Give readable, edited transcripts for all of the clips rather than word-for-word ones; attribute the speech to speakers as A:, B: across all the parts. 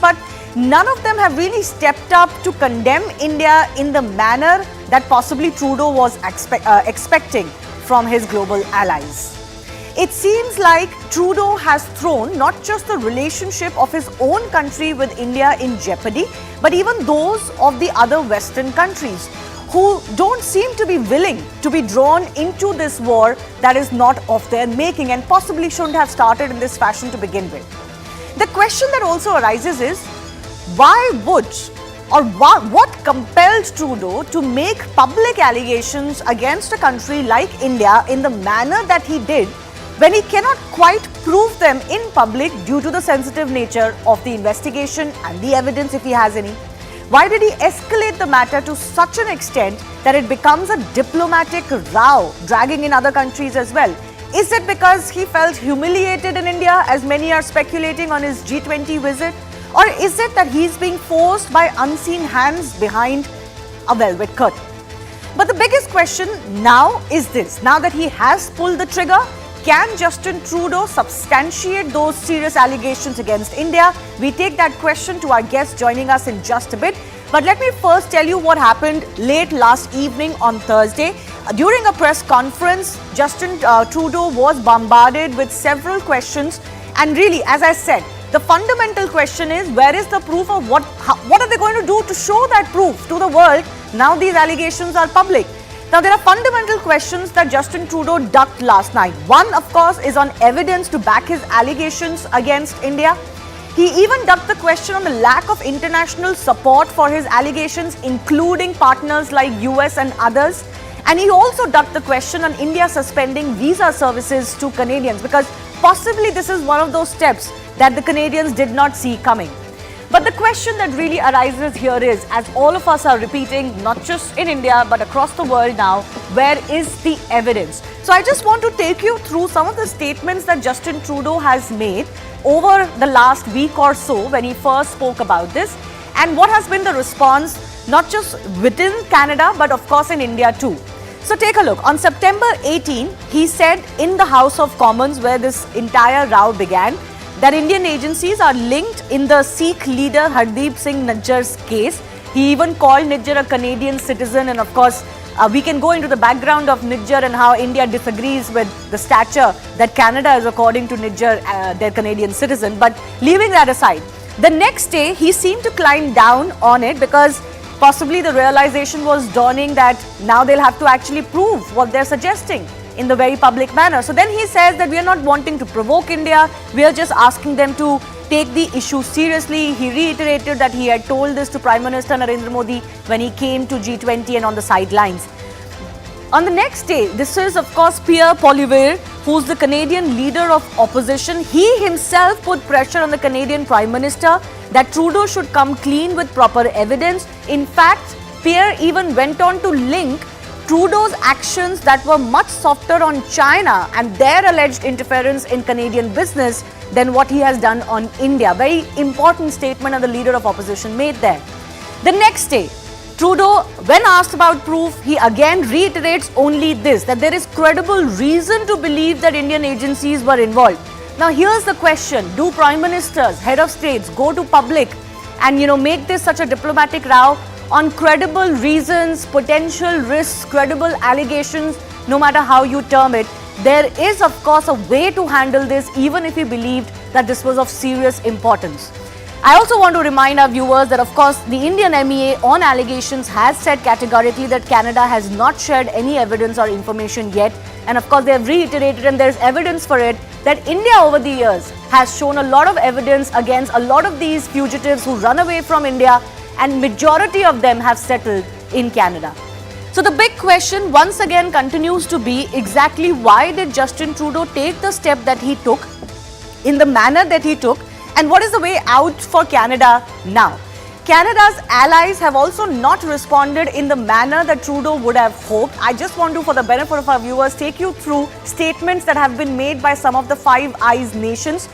A: but none of them have really stepped up to condemn India in the manner that possibly Trudeau was expecting from his global allies. It seems like Trudeau has thrown not just the relationship of his own country with India in jeopardy, but even those of the other Western countries who don't seem to be willing to be drawn into this war that is not of their making and possibly shouldn't have started in this fashion to begin with. The question that also arises is, why would or what compelled Trudeau to make public allegations against a country like India in the manner that he did when he cannot quite prove them in public due to the sensitive nature of the investigation and the evidence if he has any? Why did he escalate the matter to such an extent that it becomes a diplomatic row, dragging in other countries as well? Is it because he felt humiliated in India, as many are speculating, on his G20 visit? Or is it that he's being forced by unseen hands behind a velvet curtain? But the biggest question now is this. Now that he has pulled the trigger, can Justin Trudeau substantiate those serious allegations against India? We take that question to our guest joining us in just a bit. But let me first tell you what happened late last evening on Thursday. During a press conference, Justin Trudeau was bombarded with several questions. And really, as I said, the fundamental question is, where is the proof of what are they going to do to show that proof to the world now these allegations are public? Now, there are fundamental questions that Justin Trudeau ducked last night. One, of course, is on evidence to back his allegations against India. He even ducked the question on the lack of international support for his allegations, including partners like US and others. And he also ducked the question on India suspending visa services to Canadians, because possibly this is one of those steps that the Canadians did not see coming. But the question that really arises here is, as all of us are repeating, not just in India, but across the world now, where is the evidence? So I just want to take you through some of the statements that Justin Trudeau has made over the last week or so when he first spoke about this, and what has been the response, not just within Canada, but of course in India too. So take a look. On September 18, he said in the House of Commons, where this entire row began, that Indian agencies are linked in the Sikh leader Hardeep Singh Nijjar's case. He even called Nijjar a Canadian citizen, and of course we can go into the background of Nijjar and how India disagrees with the stature that Canada is according to Nijjar, their Canadian citizen. But leaving that aside, the next day he seemed to climb down on it, because possibly the realization was dawning that now they'll have to actually prove what they're suggesting in the very public manner. So then he says that we are not wanting to provoke India, we are just asking them to take the issue seriously. He reiterated that he had told this to Prime Minister Narendra Modi when he came to G20 and on the sidelines. On the next day, this is of course Pierre Poilievre, who's the Canadian leader of opposition. He himself put pressure on the Canadian Prime Minister that Trudeau should come clean with proper evidence. In fact, Pierre even went on to link Trudeau's actions that were much softer on China and their alleged interference in Canadian business than what he has done on India. Very important statement that the leader of opposition made there. The next day, Trudeau, when asked about proof, he again reiterates only this, that there is credible reason to believe that Indian agencies were involved. Now here's the question, do prime ministers, head of states go to public and make this such a diplomatic row on credible reasons, potential risks, credible allegations, no matter how you term it? There is of course a way to handle this, even if he believed that this was of serious importance. I also want to remind our viewers that of course the Indian MEA on allegations has said categorically that Canada has not shared any evidence or information yet, and of course they have reiterated, and there's evidence for it, that India over the years has shown a lot of evidence against a lot of these fugitives who run away from India, and majority of them have settled in Canada. So the big question once again continues to be, exactly why did Justin Trudeau take the step that he took in the manner that he took, and what is the way out for Canada now? Canada's allies have also not responded in the manner that Trudeau would have hoped. I just want to, for the benefit of our viewers, take you through statements that have been made by some of the Five Eyes nations.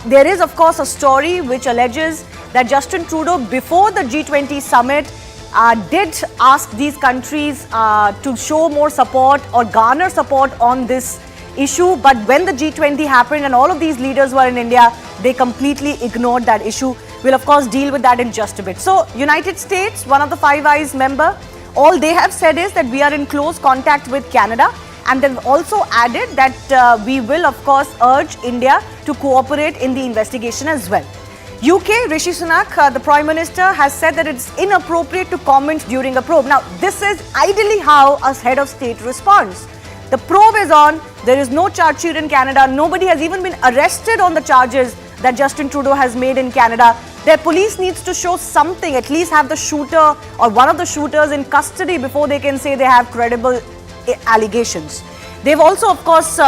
A: There is of course a story which alleges that Justin Trudeau, before the G20 summit, did ask these countries to show more support or garner support on this issue. But when the G20 happened and all of these leaders were in India, they completely ignored that issue. We'll of course deal with that in just a bit. So United States, one of the Five Eyes member, all they have said is that we are in close contact with Canada, and they've also added that we will of course urge India to cooperate in the investigation as well. UK, Rishi Sunak, the Prime Minister, has said that it's inappropriate to comment during a probe. Now, this is ideally how a head of state responds. The probe is on, there is no charge sheet in Canada, nobody has even been arrested on the charges that Justin Trudeau has made in Canada. Their police needs to show something, at least have the shooter or one of the shooters in custody before they can say they have credible allegations. They've also, of course,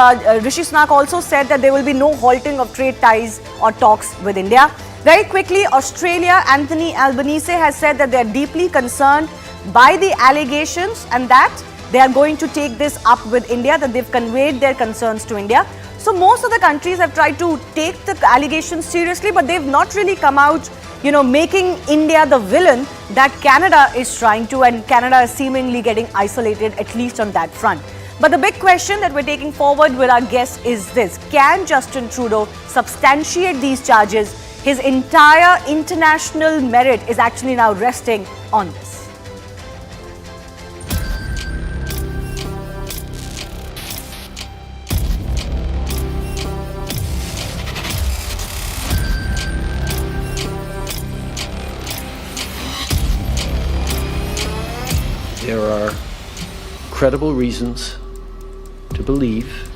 A: Rishi Sunak also said that there will be no halting of trade ties or talks with India. Very quickly, Australia, Anthony Albanese has said that they are deeply concerned by the allegations and that they are going to take this up with India, that they've conveyed their concerns to India. So most of the countries have tried to take the allegations seriously, but they've not really come out, making India the villain that Canada is trying to, and Canada is seemingly getting isolated, at least on that front. But the big question that we're taking forward with our guests is this: can Justin Trudeau substantiate these charges? His entire international merit is actually now resting on this.
B: There are credible reasons to believe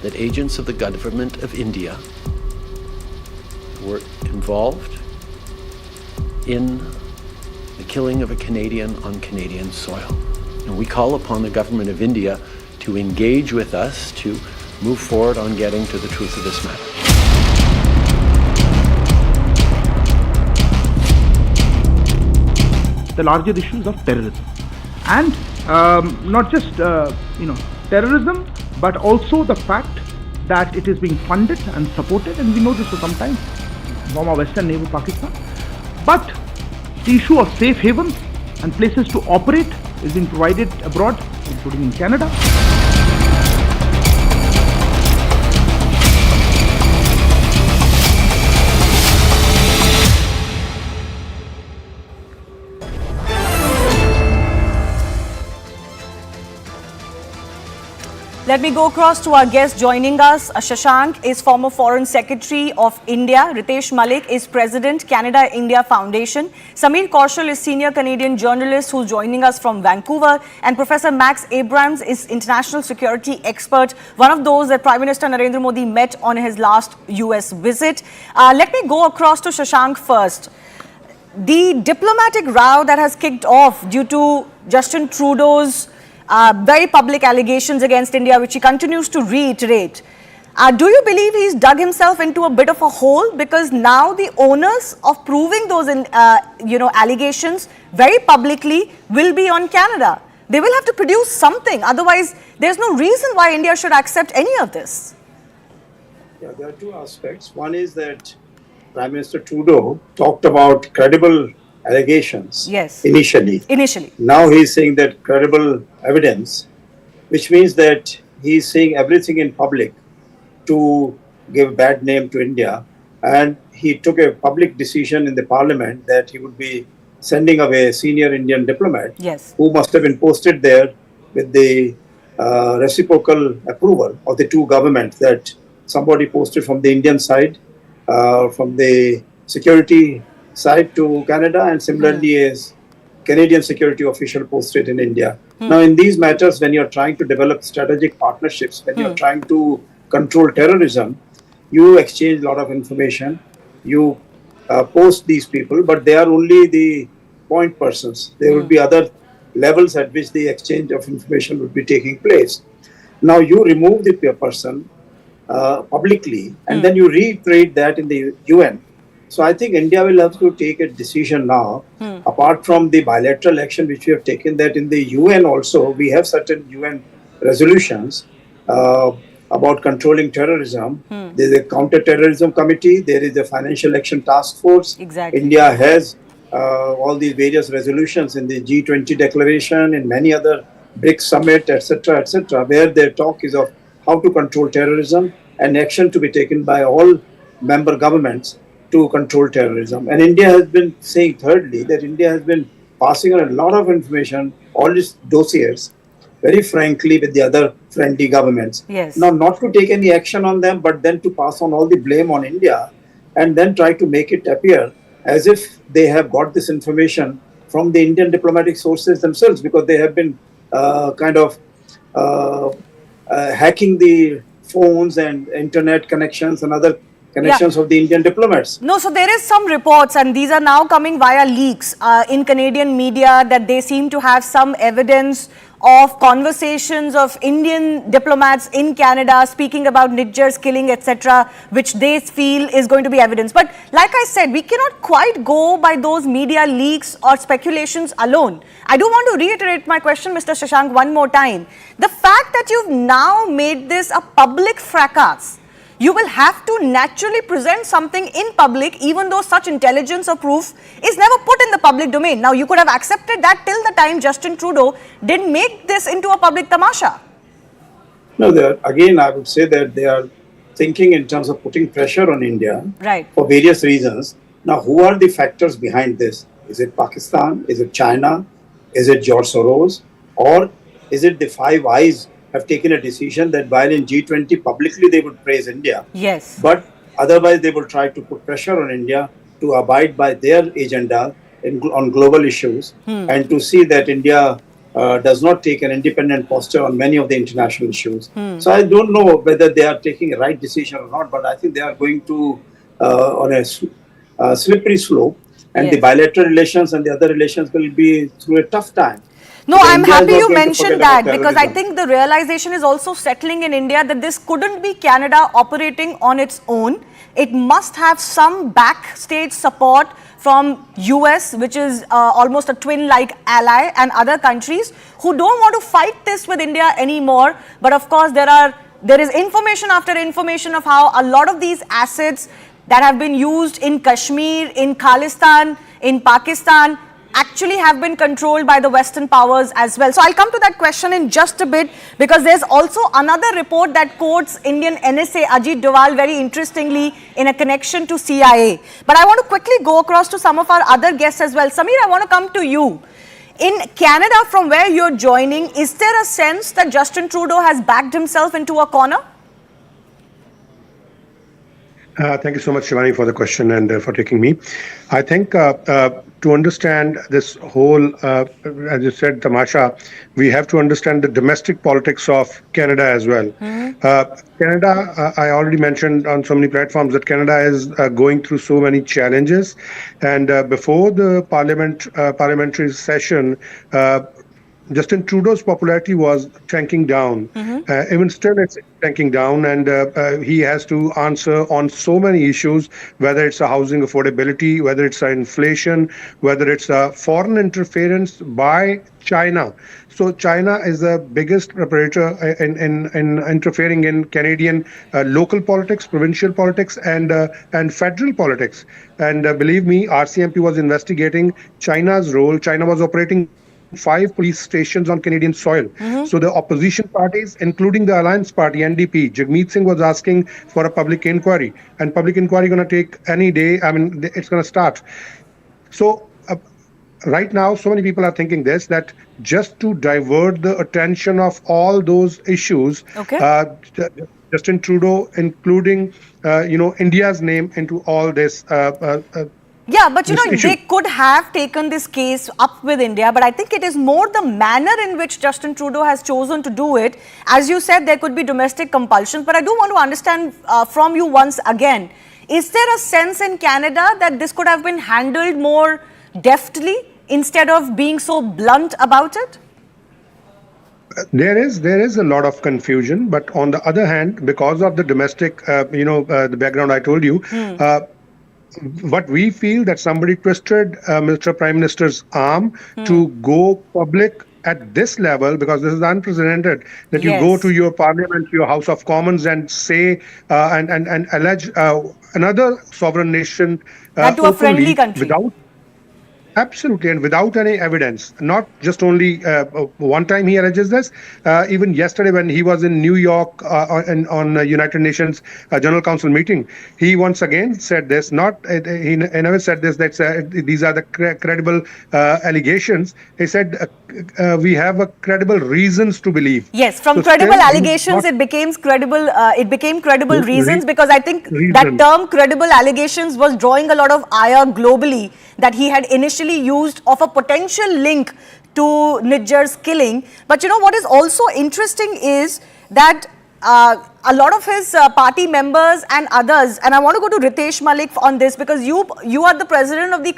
B: that agents of the government of India were involved in the killing of a Canadian on Canadian soil. And we call upon the government of India to engage with us to move forward on getting to the truth of this matter.
C: The larger issues of terrorism, and not just terrorism, but also the fact that it is being funded and supported, and we know this for some time from our western neighbor Pakistan. But the issue of safe havens and places to operate is being provided abroad, including in Canada.
A: Let me go across to our guest joining us. Shashank is former Foreign Secretary of India. Ritesh Malik is President, Canada-India Foundation. Sameer Kaushal is Senior Canadian Journalist who's joining us from Vancouver. And Professor Max Abrams is International Security Expert, one of those that Prime Minister Narendra Modi met on his last US visit. Let me go across to Shashank first. The diplomatic row that has kicked off due to Justin Trudeau's very public allegations against India, which he continues to reiterate. Do you believe he's dug himself into a bit of a hole? Because now the onus of proving those, allegations very publicly will be on Canada. They will have to produce something. Otherwise, there's no reason why India should accept any of this.
D: Yeah, there are two aspects. One is that Prime Minister Trudeau talked about credible allegations.
A: Yes.
D: Initially. Now he's saying that credible evidence, which means that he's saying everything in public to give bad name to India. And he took a public decision in the parliament that he would be sending away a senior Indian diplomat,
A: yes,
D: who must have been posted there with the reciprocal approval of the two governments, that somebody posted from the Indian side, from the security side to Canada, and similarly as Canadian security official posted in India. Now, in these matters, when you're trying to develop strategic partnerships, when you're trying to control terrorism, you exchange a lot of information, you post these people, but they are only the point persons. There will be other levels at which the exchange of information would be taking place. Now, you remove the person publicly, and then you reiterate that in the UN. So I think India will have to take a decision now, apart from the bilateral action which we have taken, that in the UN also, we have certain UN resolutions about controlling terrorism. There is a counter-terrorism committee, there is a financial action task force.
A: Exactly.
D: India has all these various resolutions in the G20 declaration, in many other BRICS summit, etc., where their talk is of how to control terrorism and action to be taken by all member governments to control terrorism. And India has been saying, thirdly, that India has been passing on a lot of information, all its dossiers, very frankly, with the other friendly governments.
A: Yes.
D: Now, not to take any action on them, but then to pass on all the blame on India and then try to make it appear as if they have got this information from the Indian diplomatic sources themselves, because they have been hacking the phones and internet connections and other connections of the Indian diplomats.
A: No, so there is some reports, and these are now coming via leaks in Canadian media, that they seem to have some evidence of conversations of Indian diplomats in Canada speaking about Nijjar's killing, etc., which they feel is going to be evidence. But like I said, we cannot quite go by those media leaks or speculations alone. I do want to reiterate my question, Mr. Shashank, one more time. The fact that you've now made this a public fracas, you will have to naturally present something in public, even though such intelligence or proof is never put in the public domain. Now, you could have accepted that till the time Justin Trudeau didn't make this into a public tamasha.
D: No, again, I would say that they are thinking in terms of putting pressure on India,
A: right,
D: for various reasons. Now, who are the factors behind this? Is it Pakistan? Is it China? Is it George Soros? Or is it the Five Eyes have taken a decision that while in G20 publicly they would praise India,
A: yes,
D: but otherwise they will try to put pressure on India to abide by their agenda on global issues and to see that India does not take an independent posture on many of the international issues. So I don't know whether they are taking a right decision or not, but I think they are going to on a slippery slope, and
A: yes,
D: the bilateral relations and the other relations will be through a tough time.
A: No,
D: So
A: I'm
D: India is
A: happy
D: not
A: you
D: going to
A: mentioned
D: forget
A: that,
D: about
A: because I
D: terrorism.
A: think the realization is also settling in India that this couldn't be Canada operating on its own. It must have some backstage support from US, which is almost a twin-like ally, and other countries who don't want to fight this with India anymore. But of course, there is information after information of how a lot of these assets that have been used in Kashmir, in Khalistan, in Pakistan, actually have been controlled by the Western powers as well. So I'll come to that question in just a bit, because there's also another report that quotes Indian NSA Ajit Doval very interestingly in a connection to CIA. But I want to quickly go across to some of our other guests as well. Samir, I want to come to you. In Canada, from where you're joining, is there a sense that Justin Trudeau has backed himself into a corner?
E: Thank you so much, Shivani, for the question and for taking me. I think to understand this whole, as you said, tamasha, we have to understand the domestic politics of Canada as well. Canada, I already mentioned on so many platforms that Canada is going through so many challenges. And before the parliamentary session, Justin Trudeau's popularity was tanking down. Even still, it's tanking down, and he has to answer on so many issues, whether it's a housing affordability, whether it's inflation, whether it's a foreign interference by China. So China is the biggest operator in interfering in Canadian local politics, provincial politics, and federal politics. And believe me, RCMP was investigating China's role. China was operating 5 police stations on Canadian soil. So the opposition parties, including the Alliance Party, NDP, Jagdeep Singh was asking for a public inquiry, and public inquiry going to take any day. I mean, it's going to start. So right now, so many people are thinking this, that just to divert the attention of all those issues, Justin Trudeau, including, India's name into all this.
A: Yeah, but they could have taken this case up with India, but I think it is more the manner in which Justin Trudeau has chosen to do it. As you said, there could be domestic compulsions, but I do want to understand from you once again, is there a sense in Canada that this could have been handled more deftly instead of being so blunt about it?
E: There is a lot of confusion, but on the other hand, because of the domestic, the background I told you, what we feel that somebody twisted Mr. Prime Minister's arm to go public at this level, because this is unprecedented, that you go to your parliament, your House of Commons, and say and allege another sovereign nation
A: to a friendly country.
E: Absolutely, and without any evidence. Not just only one time he alleges this. Even yesterday, when he was in New York on United Nations General Council meeting, he once again said this. He never said this. That these are the credible allegations. He said we have a credible reasons to believe.
A: Yes, from
E: So
A: credible
E: still,
A: allegations, it became credible. It became credible reasons, because I think that term "credible allegations" was drawing a lot of ire globally, that he had initially used of a potential link to Nijjar's killing. But you know what is also interesting is that a lot of his party members and others, and I want to go to Ritesh Malik on this, because you are the president of the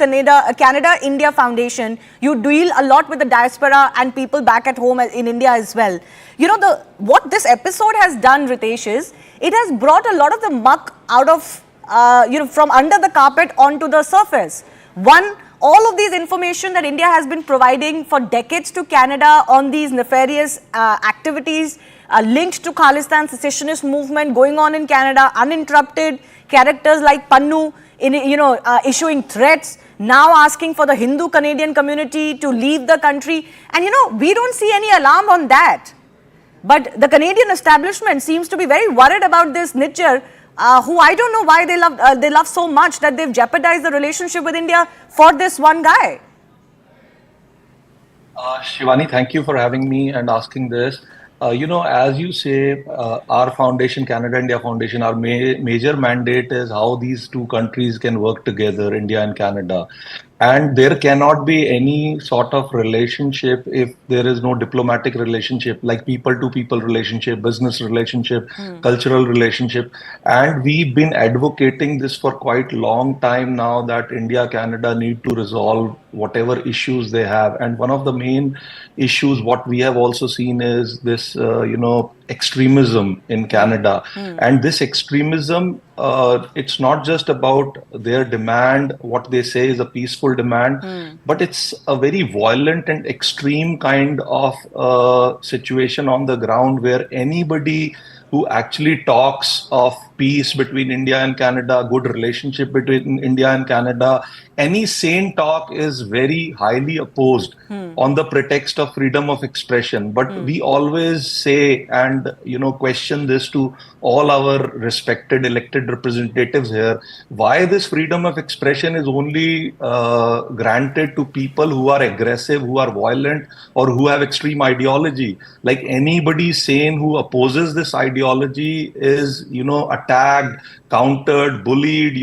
A: Canada-India Foundation. You deal a lot with the diaspora and people back at home in India as well. You know, what this episode has done, Ritesh, is it has brought a lot of the muck out of, from under the carpet onto the surface. One, all of these information that India has been providing for decades to Canada on these nefarious activities linked to Khalistan secessionist movement going on in Canada, uninterrupted. Characters like Pannu, issuing threats, now asking for the Hindu Canadian community to leave the country. And we don't see any alarm on that. But the Canadian establishment seems to be very worried about this Nijjar, who I don't know why they love so much that they've jeopardized the relationship with India for this one guy.
F: Shivani, thank you for having me and asking this. As you say, our foundation, Canada-India Foundation, our major mandate is how these two countries can work together, India and Canada. And there cannot be any sort of relationship if there is no diplomatic relationship, like people-to-people relationship, business relationship, cultural relationship. And we've been advocating this for quite a long time now, that India, Canada need to resolve whatever issues they have. And one of the main issues, what we have also seen, is this, extremism in Canada. And this extremism, it's not just about their demand, what they say is a peaceful demand, but it's a very violent and extreme kind of situation on the ground, where anybody who actually talks of peace between India and Canada, good relationship between India and Canada, any sane talk is very highly opposed on the pretext of freedom of expression. But we always say and question this to all our respected elected representatives here, why this freedom of expression is only granted to people who are aggressive, who are violent, or who have extreme ideology. Like anybody sane who opposes this ideology is attacked, countered, bullied,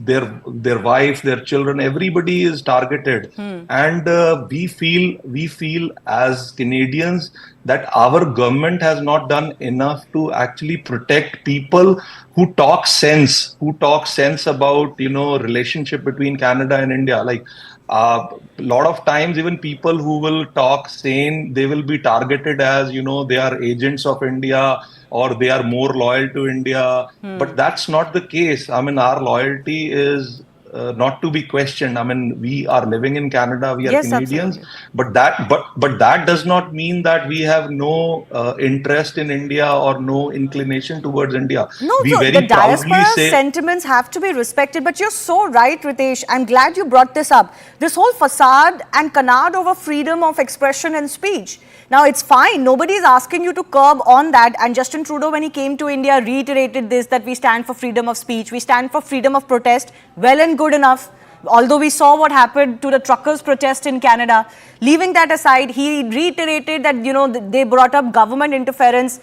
F: their wife, their children, everybody is targeted. And we feel as Canadians that our government has not done enough to actually protect people who talk sense about relationship between Canada and India. Like a lot of times, even people who will talk sane, they will be targeted as they are agents of India, or they are more loyal to India. But that's not the case. I mean, our loyalty is not to be questioned. I mean, we are living in Canada, we are Canadians, but that does not mean that we have no interest in India or no inclination towards India.
A: No, the diaspora sentiments have to be respected. But you're so right, Ritesh. I'm glad you brought this up. This whole facade and canard over freedom of expression and speech. Now, it's fine. Nobody is asking you to curb on that. And Justin Trudeau, when he came to India, reiterated this, that we stand for freedom of speech. We stand for freedom of protest. Well and good enough. Although we saw what happened to the truckers' protest in Canada, leaving that aside, he reiterated that, they brought up government interference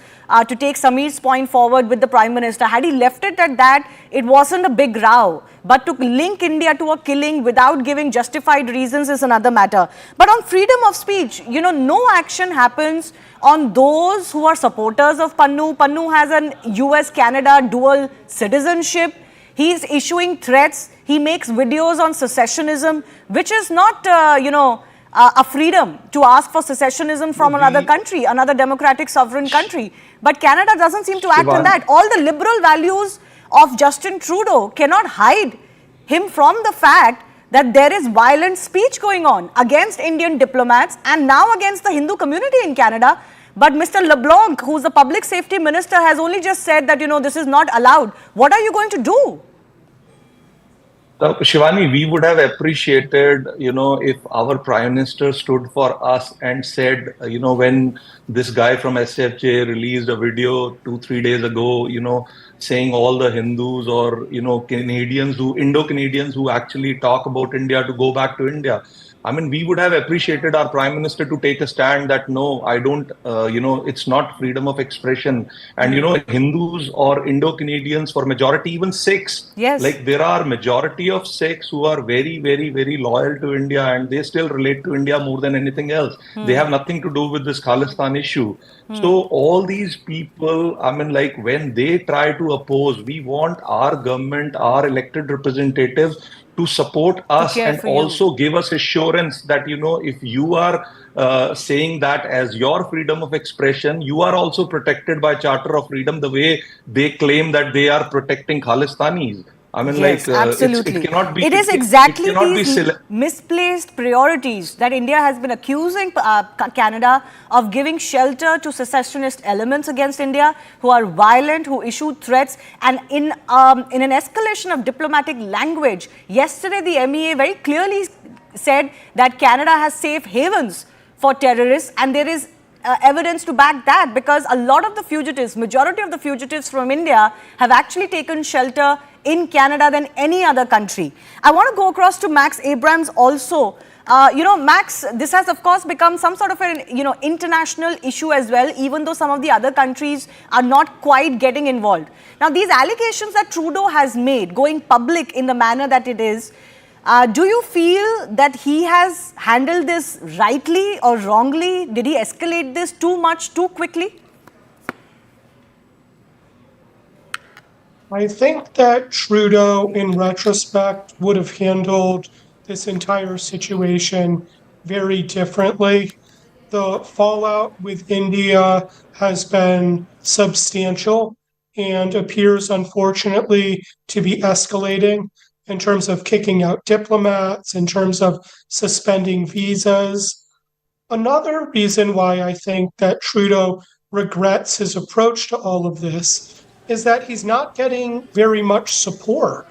A: to take Sameer's point forward with the Prime Minister. Had he left it at that, it wasn't a big row. But to link India to a killing without giving justified reasons is another matter. But on freedom of speech, no action happens on those who are supporters of Pannu. Pannu has an US-Canada dual citizenship. He's issuing threats. He makes videos on secessionism, which is not, a freedom to ask for secessionism from another country, another democratic sovereign country. But Canada doesn't seem to act on that. All the liberal values of Justin Trudeau cannot hide him from the fact that there is violent speech going on against Indian diplomats and now against the Hindu community in Canada. But Mr. LeBlanc, who's the public safety minister, has only just said that, this is not allowed. What are you going to do?
F: Shivani, we would have appreciated, if our prime minister stood for us and said, when this guy from SFJ released a video 2, 3 days ago, saying all the Hindus or, Indo-Canadians who actually talk about India to go back to India. I mean, we would have appreciated our prime minister to take a stand that no, I don't, it's not freedom of expression. And, Hindus or Indo-Canadians for majority, even Sikhs,
A: Yes.
F: like there are majority of Sikhs who are very, very, very loyal to India and they still relate to India more than anything else. They have nothing to do with this Khalistan issue. So all these people, I mean, like when they try to oppose, we want our government, our elected representatives to support us
A: care
F: and
A: for you.
F: also give us assurance that, if you are saying that as your freedom of expression, you are also protected by Charter of Freedom the way they claim that they are protecting Khalistanis. I mean,
A: Yes, absolutely.
F: it cannot be.
A: It is
F: it
A: exactly
F: cannot be
A: these misplaced priorities that India has been accusing Canada of giving shelter to secessionist elements against India who are violent, who issue threats, and in an escalation of diplomatic language. Yesterday, the MEA very clearly said that Canada has safe havens for terrorists, and there is evidence to back that, because a lot of the fugitives, majority of the fugitives from India have actually taken shelter in Canada than any other country. I want to go across to Max Abrams also. Max, this has of course become some sort of an international issue as well, even though some of the other countries are not quite getting involved. Now, these allegations that Trudeau has made, going public in the manner that it is, do you feel that he has handled this rightly or wrongly? Did he escalate this too much, too quickly?
G: I think that Trudeau, in retrospect, would have handled this entire situation very differently. The fallout with India has been substantial and appears, unfortunately, to be escalating in terms of kicking out diplomats, in terms of suspending visas. Another reason why I think that Trudeau regrets his approach to all of this is that he's not getting very much support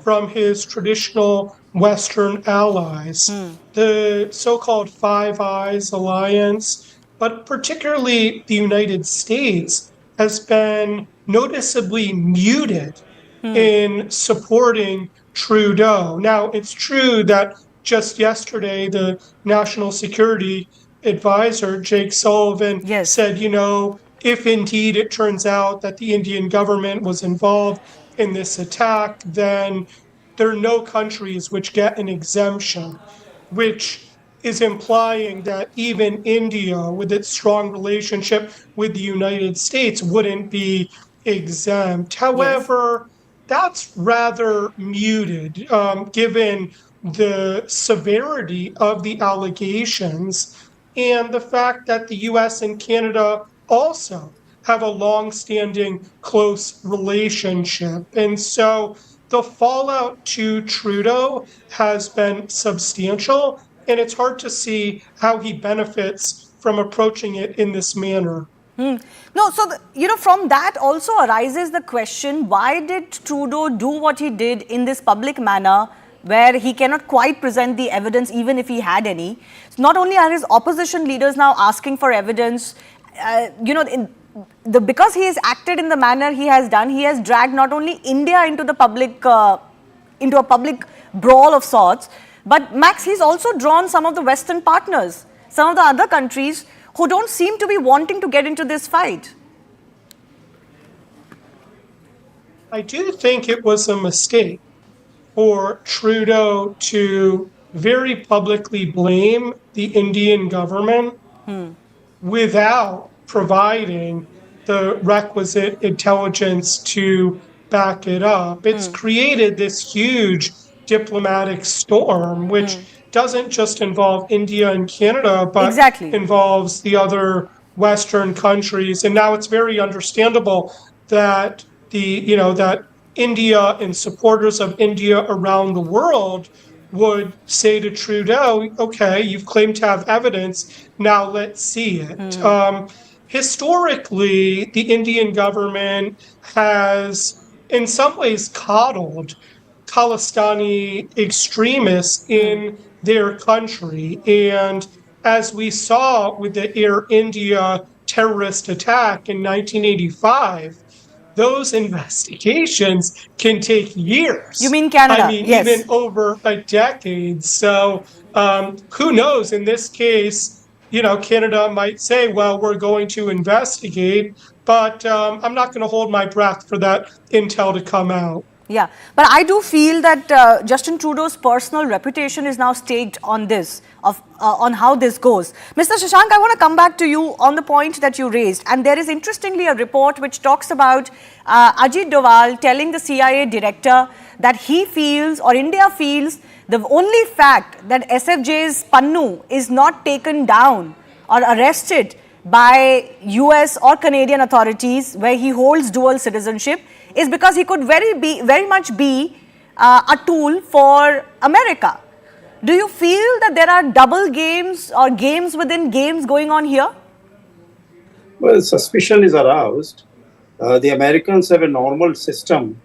G: from his traditional Western allies. The so-called Five Eyes alliance, but particularly the United States, has been noticeably muted in supporting Trudeau. Now, it's true that just yesterday, the National Security Advisor, Jake Sullivan, said, if indeed it turns out that the Indian government was involved in this attack, then there are no countries which get an exemption, which is implying that even India, with its strong relationship with the United States, wouldn't be exempt. However, that's rather muted, given the severity of the allegations and the fact that the US and Canada also have a long-standing close relationship. And so the fallout to Trudeau has been substantial, and it's hard to see how he benefits from approaching it in this manner.
A: No, so, from that also arises the question, why did Trudeau do what he did in this public manner, where he cannot quite present the evidence even if he had any? Not only are his opposition leaders now asking for evidence, because he has acted in the manner he has done, he has dragged not only India into the public, into a public brawl of sorts, but Max, he's also drawn some of the Western partners, some of the other countries who don't seem to be wanting to get into this fight.
G: I do think it was a mistake for Trudeau to very publicly blame the Indian government without providing the requisite intelligence to back it up. It's created this huge diplomatic storm, which doesn't just involve India and Canada, but involves the other Western countries. And now it's very understandable that that India and supporters of India around the world would say to Trudeau, okay, you've claimed to have evidence, now let's see it. Historically, the Indian government has in some ways coddled Khalistani extremists in their country. And as we saw with the Air India terrorist attack in 1985, those investigations can take years.
A: You mean Canada?
G: I mean,
A: Yes.
G: even over a decade. So who knows? In this case, Canada might say, well, we're going to investigate, but I'm not going to hold my breath for that intel to come out.
A: Yeah, but I do feel that Justin Trudeau's personal reputation is now staked on this, on how this goes. Mr. Shashank, I want to come back to you on the point that you raised. And there is interestingly a report which talks about Ajit Doval telling the CIA director that he feels, or India feels, the only fact that SFJ's Pannu is not taken down or arrested by US or Canadian authorities where he holds dual citizenship is because he could very much be a tool for America. Do you feel that there are double games or games within games going on here?
D: Well, suspicion is aroused. The Americans have a normal system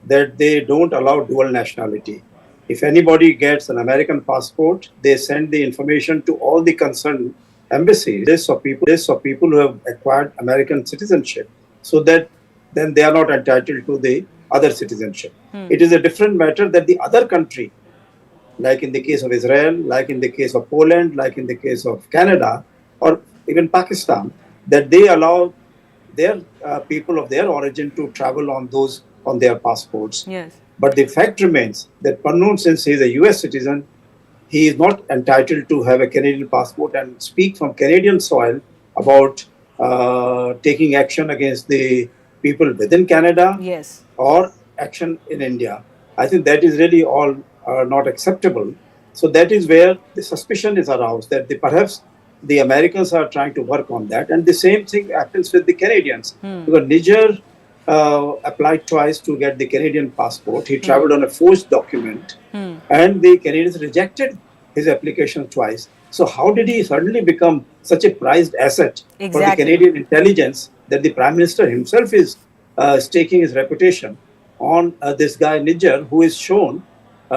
D: that they don't allow dual nationality. If anybody gets an American passport, they send the information to all the concerned embassies. This or people who have acquired American citizenship, so that then they are not entitled to the other citizenship. It is a different matter that the other country, like in the case of Israel, like in the case of Poland, like in the case of Canada, or even Pakistan, that they allow their people of their origin to travel on their passports.
A: Yes.
D: But the fact remains that Pannu, since he is a US citizen, he is not entitled to have a Canadian passport and speak from Canadian soil about taking action against the people within Canada,
A: Yes,
D: or action in India. I think that is really all not acceptable. So that is where the suspicion is aroused that perhaps the Americans are trying to work on that. And the same thing happens with the Canadians. Because Niger applied twice to get the Canadian passport. He traveled on a forged document and the Canadians rejected his application twice. So how did he suddenly become such a prized asset for the Canadian intelligence that the Prime Minister himself is staking his reputation on this guy Niger, who is shown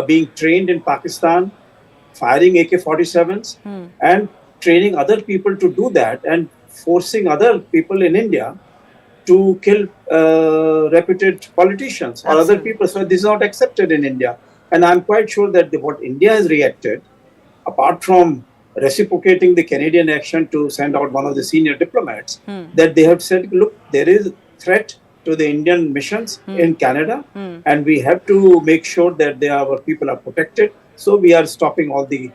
D: being trained in Pakistan, firing AK-47s and training other people to do that and forcing other people in India to kill reputed politicians or other people. So this is not accepted in India. And I'm quite sure that what India has reacted, apart from reciprocating the Canadian action to send out one of the senior diplomats, that they have said, look, there is threat to the Indian missions in Canada, and we have to make sure that our people are protected. So we are stopping all the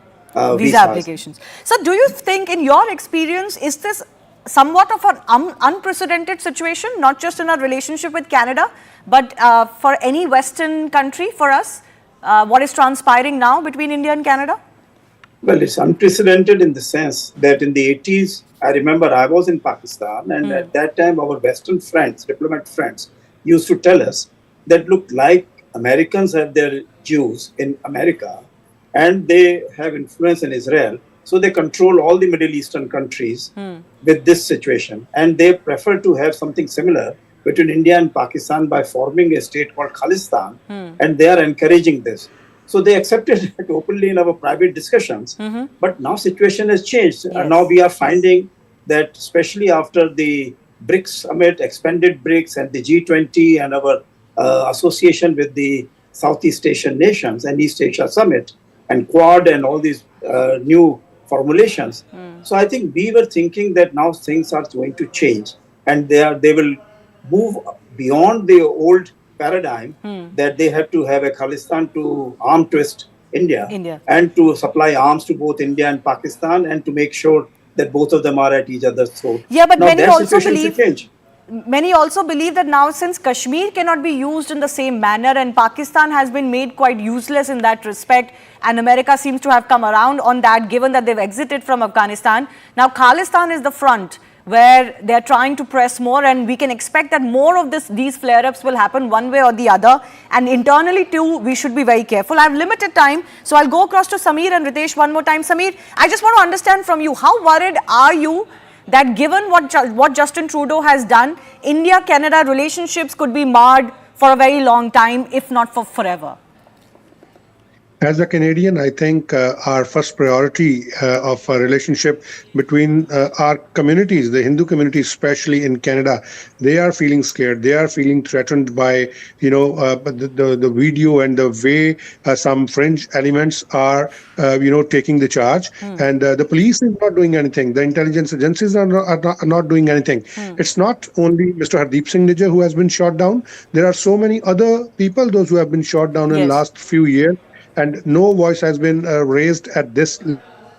A: visa applications. So do you think, in your experience, is this somewhat of an unprecedented situation, not just in our relationship with Canada, but for any Western country, for us, what is transpiring now between India and Canada?
D: Well, it's unprecedented in the sense that in the 80s, I remember I was in Pakistan, and at that time our Western friends, diplomat friends, used to tell us that, look, like Americans have their Jews in America and they have influence in Israel, so they control all the Middle Eastern countries with this situation. And they prefer to have something similar between India and Pakistan by forming a state called Khalistan, and they are encouraging this. So they accepted it openly in our private discussions. But now situation has changed.
A: Yes.
D: And now we are finding that, especially after the BRICS summit, expanded BRICS and the G20 and our association with the Southeast Asian nations and East Asia summit and Quad and all these new formulations. So I think we were thinking that now things are going to change and they will move beyond the old paradigm that they have to have a Khalistan to arm twist India and to supply arms to both India and Pakistan and to make sure that both of them are at each other's throat.
A: Yeah, but
D: now
A: many also believe that now, since Kashmir cannot be used in the same manner and Pakistan has been made quite useless in that respect, and America seems to have come around on that given that they've exited from Afghanistan, now Khalistan is the front where they're trying to press more, and we can expect that more of these flare-ups will happen one way or the other. And internally too, we should be very careful. I have limited time, so I'll go across to Samir and Ritesh one more time. Samir, I just want to understand from you, how worried are you that given what Justin Trudeau has done, India-Canada relationships could be marred for a very long time, if not for forever?
E: As a Canadian, I think our first priority of a relationship between our communities, the Hindu community, especially in Canada, they are feeling scared. They are feeling threatened by, the video and the way some fringe elements are, taking the charge. And the police is not doing anything. The intelligence agencies are not doing anything. It's not only Mr. Hardeep Singh Nijjar who has been shot down. There are so many other people, those who have been shot down in the
A: Yes.
E: last few years, and no voice has been raised at this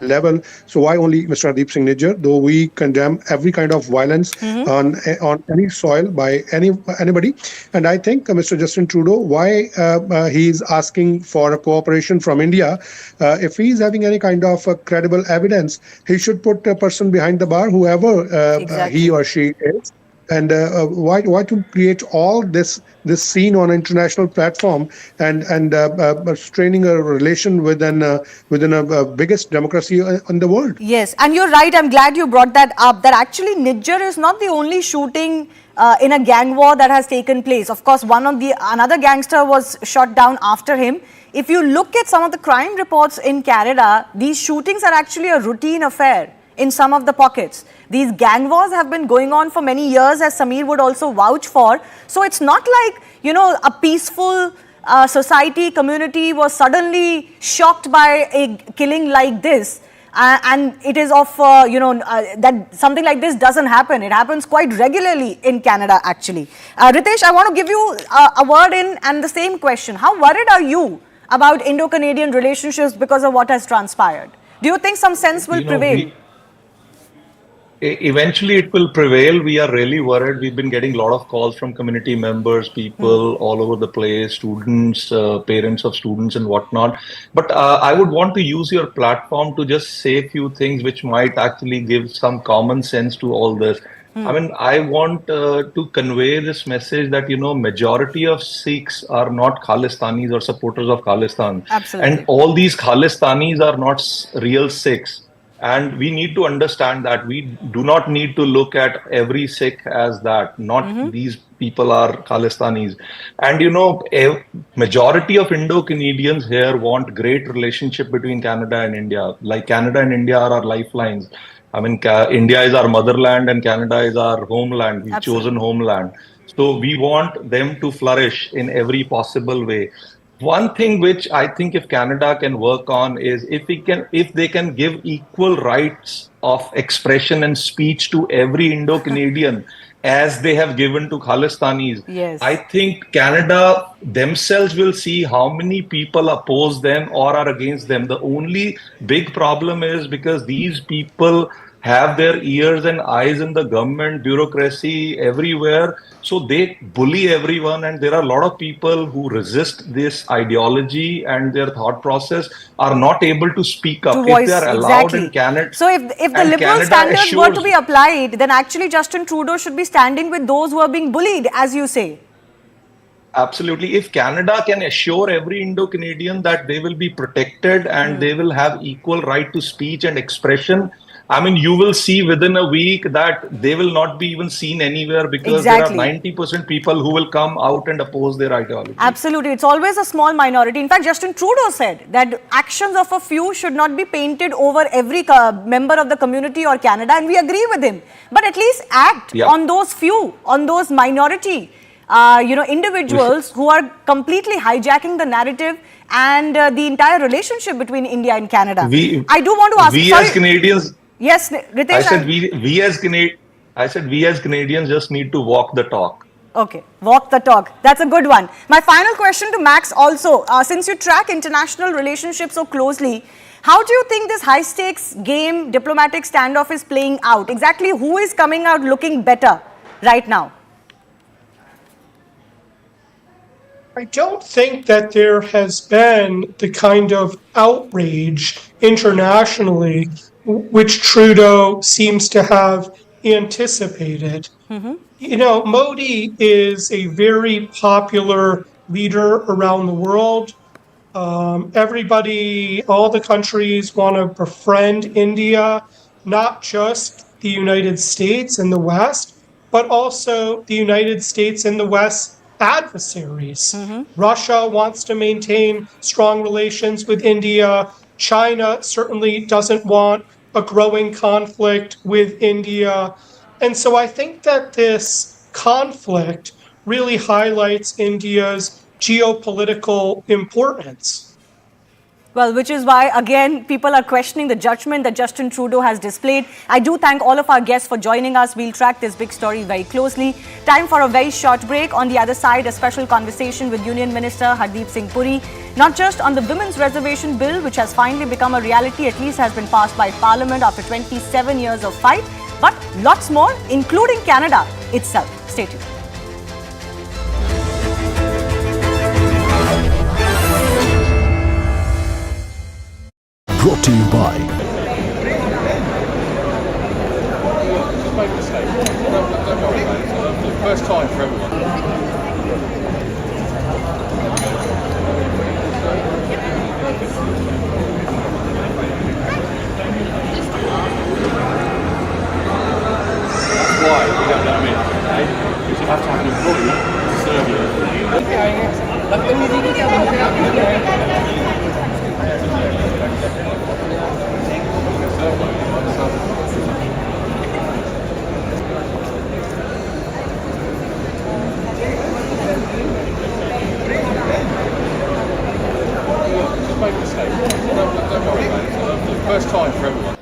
E: level. So why only Mr. Hardeep Singh Nijjar? Though we condemn every kind of violence on any soil by anybody, and I think Mr. Justin Trudeau, why he's asking for a cooperation from India? If he's having any kind of credible evidence, he should put a person behind the bar, whoever
A: Exactly.
E: he or she is. And why to create all this scene on an international platform and straining a relation within a biggest democracy in the world?
A: Yes, and you're right. I'm glad you brought that up. That actually Nijjar is not the only shooting in a gang war that has taken place. Of course, another gangster was shot down after him. If you look at some of the crime reports in Canada, these shootings are actually a routine affair in some of the pockets. These gang wars have been going on for many years, as Samir would also vouch for. So it's not like, a peaceful society, community was suddenly shocked by a killing like this. And it is of, that something like this doesn't happen. It happens quite regularly in Canada, actually. Ritesh, I want to give you a word in and the same question. How worried are you about Indo-Canadian relationships because of what has transpired? Do you think some sense will prevail?
F: Eventually it will prevail. We are really worried. We've been getting a lot of calls from community members, people all over the place, students, parents of students and whatnot. But I would want to use your platform to just say a few things which might actually give some common sense to all this. I mean, I want to convey this message that, majority of Sikhs are not Khalistanis or supporters of Khalistan.
A: Absolutely.
F: And all these Khalistanis are not real Sikhs. And we need to understand that we do not need to look at every Sikh as that. Not these people are Khalistanis. And majority of Indo-Canadians here want great relationship between Canada and India. Like Canada and India are our lifelines. I mean, India is our motherland and Canada is our homeland. We've chosen homeland. So we want them to flourish in every possible way. One thing which I think if Canada can work on is if they can give equal rights of expression and speech to every Indo-Canadian as they have given to Khalistanis.
A: Yes.
F: I think Canada themselves will see how many people oppose them or are against them. The only big problem is because these people have their ears and eyes in the government, bureaucracy, everywhere. So they bully everyone, and there are a lot of people who resist this ideology and their thought process are not able to speak up.
A: If
F: they are allowed in Canada.
A: So if the liberal standards were to be applied, then actually Justin Trudeau should be standing with those who are being bullied, as you say.
F: Absolutely. If Canada can assure every Indo-Canadian that they will be protected and they will have equal right to speech and expression, I mean, you will see within a week that they will not be even seen anywhere because there are 90% people who will come out and oppose their ideology.
A: Absolutely. It's always a small minority. In fact, Justin Trudeau said that actions of a few should not be painted over every member of the community or Canada, and we agree with him. But at least act on those few, on those minority, individuals who are completely hijacking the narrative and the entire relationship between India and Canada. I do want to ask
F: you, as Canadians.
A: Yes, Ritesh.
F: I said we as Canadians just need to walk the talk.
A: Okay, walk the talk. That's a good one. My final question to Max also, since you track international relationships so closely, how do you think this high-stakes game, diplomatic standoff is playing out? Exactly who is coming out looking better right now?
G: I don't think that there has been the kind of outrage internationally which Trudeau seems to have anticipated. Modi is a very popular leader around the world. Everybody, all the countries want to befriend India, not just the United States and the West, but also the United States and the West adversaries. Russia wants to maintain strong relations with India. China certainly doesn't want a growing conflict with India. And so I think that this conflict really highlights India's geopolitical importance.
A: Well, which is why, again, people are questioning the judgment that Justin Trudeau has displayed. I do thank all of our guests for joining us. We'll track this big story very closely. Time for a very short break. On the other side, a special conversation with Union Minister Hardeep Singh Puri, not just on the Women's Reservation Bill, which has finally become a reality, at least has been passed by Parliament after 27 years of fight, but lots more, including Canada itself. Stay tuned.
H: Brought to you by
I: First time for everyone. That's why we don't let them in, okay? Because you have to have an employee to serve you. Just make a mistake. Don't worry about it. First time for everyone.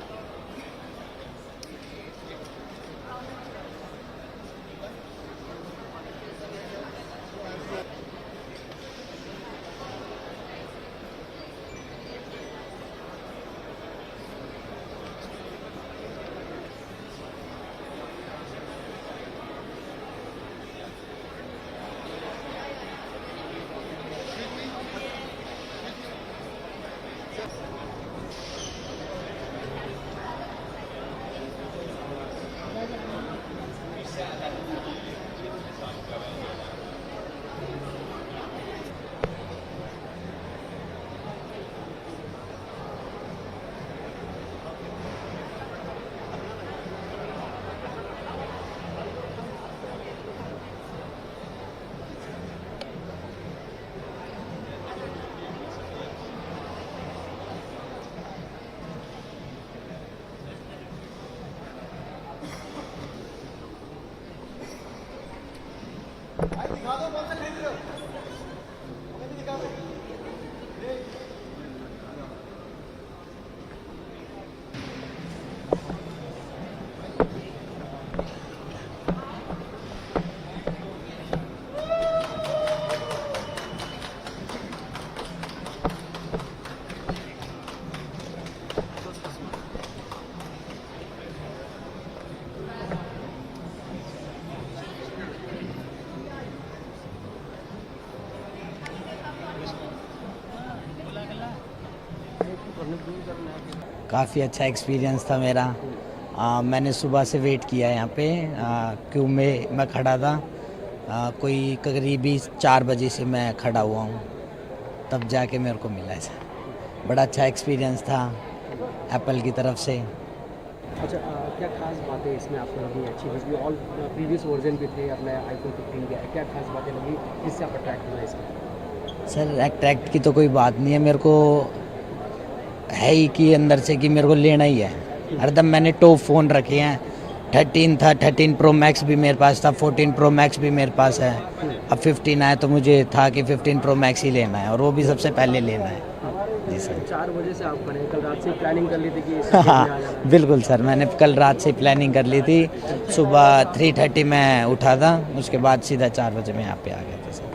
J: काफ़ी अच्छा experience था मेरा। मैंने सुबह से wait किया यहाँ पे, क्यों मैं खड़ा था। कोई करीबी 4 बजे से मैं खड़ा हुआ हूँ, तब जाके मेरे को मिला ऐसा। बड़ा अच्छा एक्सपीरियंस था एप्पल की तरफ से।
K: अच्छा, क्या खास बातें इसमें आपको लगी अच्छी? क्योंकि ऑल प्रीवियस वर्जन भी थे, अपने आईफोन 15 के, क्या खास बातें लगी जिससे आप अट्रैक्ट हुए इसमें?
J: सर, अट्रैक्ट की तो कोई बात नहीं है, मेरे को है ही कि अंदर से कि मेरे को लेना ही है। हरदम मैंने टॉप फ़ोन रखे हैं, 13 था, 13 प्रो मैक्स भी मेरे पास था, 14 प्रो मैक्स भी मेरे पास है। अब 15 आया तो मुझे था कि 15 प्रो मैक्स ही लेना है, और वो भी सबसे पहले लेना है। जी सर।
K: 4 बजे से आप बने, कल रात से प्लानिंग कर ली थी कि
J: हाँ बिल्कुल सर, मैंने कल रात से प्लानिंग कर ली थी। सुबह 3:30 में उठा था, उसके बाद सीधा 4 बजे मैं यहाँ पे आ गया था sir.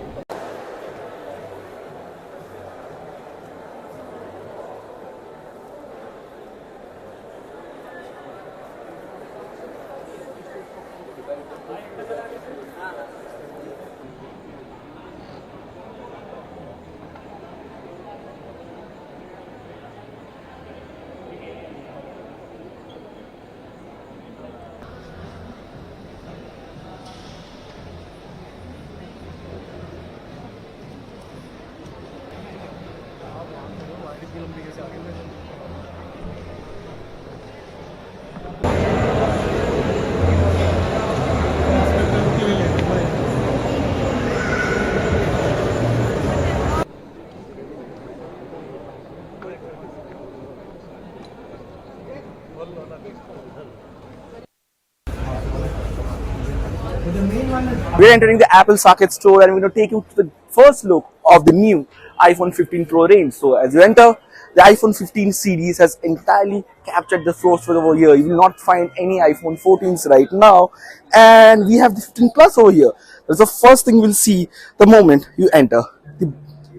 L: We're entering the Apple Socket store and we're going to take you to the first look of the new iPhone 15 Pro range. So as you enter, the iPhone 15 series has entirely captured the floor over here. You will not find any iPhone 14s right now. And we have the 15 Plus over here. That's the first thing we'll see the moment you enter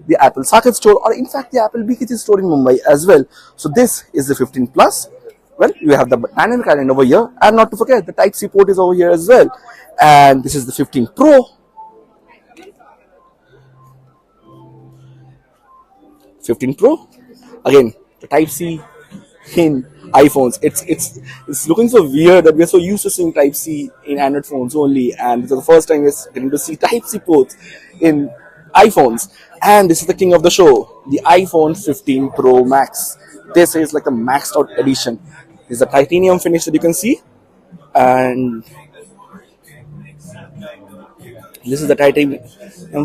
L: the Apple Socket store, or in fact the Apple BKG store in Mumbai as well. So this is the 15 Plus. Well, you have the dynamic island over here, and not to forget the Type-C port is over here as well. And this is the 15 Pro. 15 Pro. Again, the Type-C in iPhones. It's looking so weird that we're so used to seeing Type-C in Android phones only, and this is the first time we're getting to see Type-C ports in iPhones. And this is the king of the show, the iPhone 15 Pro Max. This is like a maxed out edition. This is a titanium finish that you can see, and this is the titanium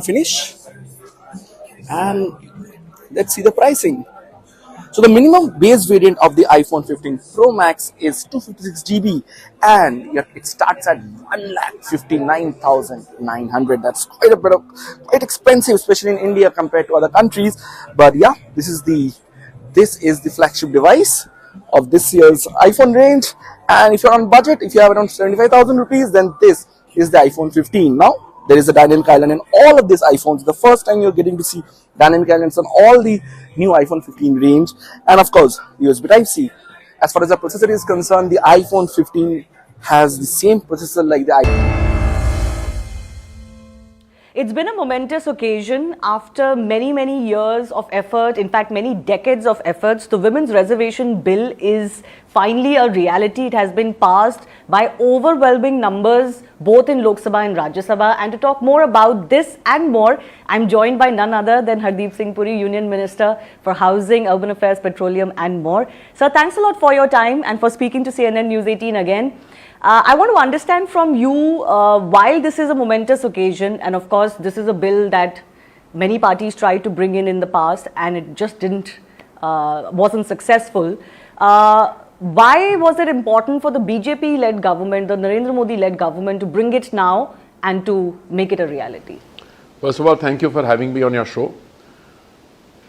L: finish. And let's see the pricing. So the minimum base variant of the iPhone 15 Pro Max is 256 GB, and it starts at 1,59,900. That's quite expensive, especially in India compared to other countries. But yeah, this is the flagship device of this year's iPhone range. And if you're on budget, if you have around 75,000 rupees, then this is the iPhone 15. Now there is a dynamic island in all of these iPhones. The first time you're getting to see dynamic islands on all the new iPhone 15 range, and of course USB Type-C. As far as the processor is concerned, the iPhone 15 has the same processor like the iPhone.
A: It's been a momentous occasion. After many years of effort, in fact many decades of efforts, the Women's Reservation Bill is finally a reality. It has been passed by overwhelming numbers both in Lok Sabha and Rajya Sabha. And to talk more about this and more, I'm joined by none other than Hardeep Singh Puri, Union Minister for Housing, Urban Affairs, Petroleum and more. Sir, thanks a lot for your time and for speaking to CNN News 18 again. I want to understand from you, while this is a momentous occasion, and of course this is a bill that many parties tried to bring in the past and it just wasn't successful. Why was it important for the BJP-led government, the Narendra Modi-led government, to bring it now and to make it a reality?
I: First of all, thank you for having me on your show.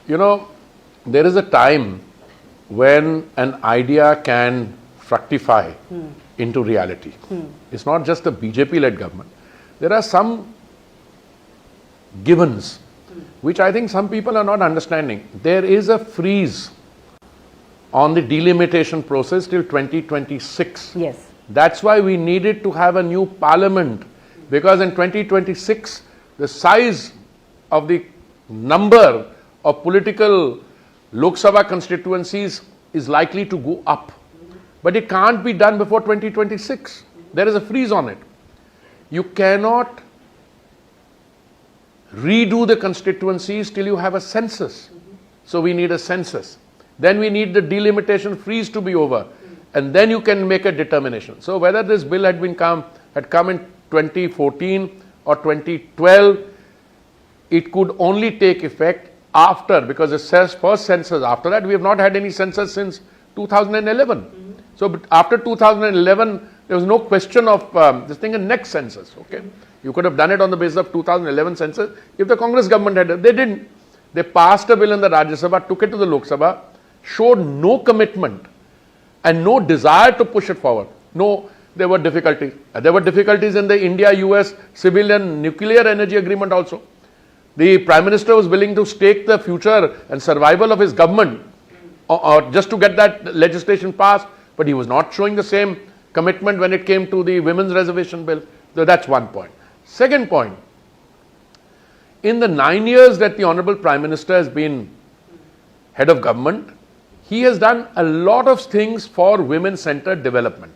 I: You know, there is a time when an idea can fructify into reality. It's not just a BJP-led government. There are some givens which I think some people are not understanding. There is a freeze on the delimitation process till 2026.
A: Yes.
I: That's why we needed to have a new parliament, because in 2026 the size of the number of political Lok Sabha constituencies is likely to go up. But it can't be done before 2026. There is a freeze on it. You cannot redo the constituencies till you have a census. So we need a census. Then we need the delimitation freeze to be over. And then you can make a determination. So whether this bill had come in 2014 or 2012, it could only take effect after, because it says first census. After that, we have not had any census since 2011. So after 2011, there was no question of this thing in next census. Okay, you could have done it on the basis of 2011 census if the Congress government had. They didn't. They passed a bill in the Rajya Sabha, took it to the Lok Sabha, showed no commitment and no desire to push it forward. No, there were difficulties. There were difficulties in the India-US civilian nuclear energy agreement also. The Prime Minister was willing to stake the future and survival of his government just to get that legislation passed, but he was not showing the same commitment when it came to the Women's Reservation Bill. So that's one point. Second point, in the 9 years that the Honorable Prime Minister has been head of government, he has done a lot of things for women-centered development.